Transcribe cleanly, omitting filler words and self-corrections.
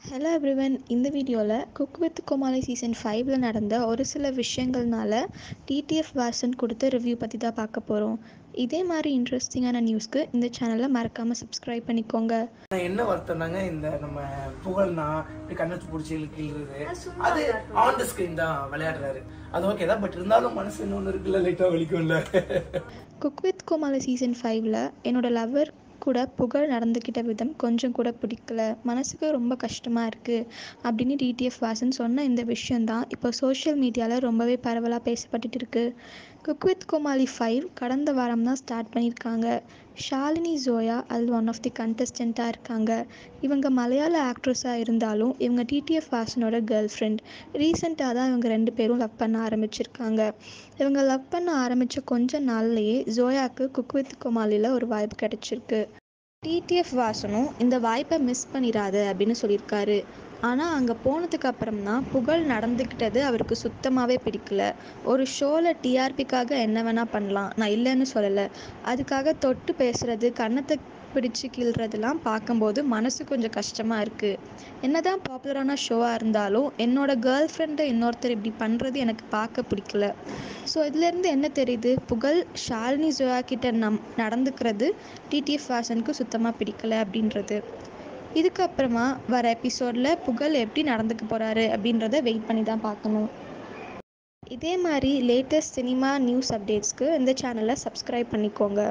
Hello everyone, இந்த வீடியோவில் cook with Comali season 5ல் நடந்த ஒரு சில விஷயங்கள்னால டிடிஎஃப் வாசன் கொடுத்த ரிவ்யூ பற்றி தான் பார்க்க போகிறோம். இதே மாதிரி இன்ட்ரெஸ்டிங்கான நியூஸ்க்கு இந்த சேனலை மறக்காமல் சப்ஸ்கிரைப் பண்ணிக்கோங்க. என்ன வருத்தம்னாங்க, இந்த நம்ம புகழ்னா இப்படி கண்ணத்து பிடிச்சி இழுக்கிறது, அது ஆன் த ஸ்கிரீன் தான் விளையாடுறாரு, அது ஓகே தான். பட் இருந்தாலும் மனசு இன்னொன்று இருக்குல்ல, லைட்டாக வலிக்கும்ல. குக் வித் கோமாளி சீசன் 5ல் என்னோட லவர் கூட புகழ் நடந்துக்கிட்ட விதம் கொஞ்சம் கூட பிடிக்கல, மனசுக்கு ரொம்ப கஷ்டமாக இருக்குது அப்படின்னு டிடிஎஃப் வாசன் சொன்ன இந்த விஷயந்தான் இப்போ சோஷியல் மீடியாவில் ரொம்பவே பரவலாக பேசப்பட்டுட்டு இருக்கு. குக் வித் கோமாளி 5 கடந்த வாரம் தான் ஸ்டார்ட் பண்ணியிருக்காங்க. ஷாலினி ஜோயா அதில் ஒன் ஆஃப் தி கண்டஸ்டண்ட்டாக இருக்காங்க. இவங்க மலையாள ஆக்ட்ரஸாக இருந்தாலும் இவங்க டிடிஎஃப் வாசனோட கேர்ள் ஃப்ரெண்ட். ரீசெண்டாக தான் இவங்க 2 பேரும் லவ் பண்ண ஆரம்பிச்சிருக்காங்க. இவங்க லவ் பண்ண ஆரம்பித்த கொஞ்ச நாள்லேயே ஜோயாவுக்கு குக் வித் கோமாளியில் ஒரு வாய்ப்பு கிடச்சிருக்கு. டிடிஎஃப் வாசனும் இந்த வாய்ப்பை மிஸ் பண்ணிடாத அப்படின்னு சொல்லியிருக்காரு. ஆனால் அங்கே போனதுக்கு அப்புறம் தான் புகழ் நடந்துக்கிட்டது அவருக்கு சுத்தமாகவே பிடிக்கல. ஒரு ஷோவில் டிஆர்பிக்காக என்ன வேணால் பண்ணலாம், நான் இல்லைன்னு சொல்லலை. அதுக்காக தொட்டு பேசுகிறது, கன்னத்தை பிடிச்சி கீழ்றதெல்லாம் பார்க்கும்போது மனசு கொஞ்சம் கஷ்டமாக இருக்குது. என்ன தான் பாப்புலரான ஷோவாக இருந்தாலும் என்னோட கேர்ள் ஃப்ரெண்டை இன்னொருத்தர் இப்படி பண்ணுறது எனக்கு பார்க்க பிடிக்கல. ஸோ இதிலேருந்து என்ன தெரியுது, புகழ் ஷாலினி ஜோயா கிட்ட நடந்துக்கிறது டிடிஎஃப் வாசனுக்கு சுத்தமாக பிடிக்கல அப்படின்றது. இதுக்கப்புறமா வர எபிசோடில் புகழ் எப்படி நடந்துக்க போகிறாரு அப்படின்றத வெயிட் பண்ணி தான் பார்க்கணும். இதே மாதிரி லேட்டஸ்ட் சினிமா நியூஸ் அப்டேட்ஸ்க்கு இந்த சேனலை சப்ஸ்கிரைப் பண்ணிக்கோங்க.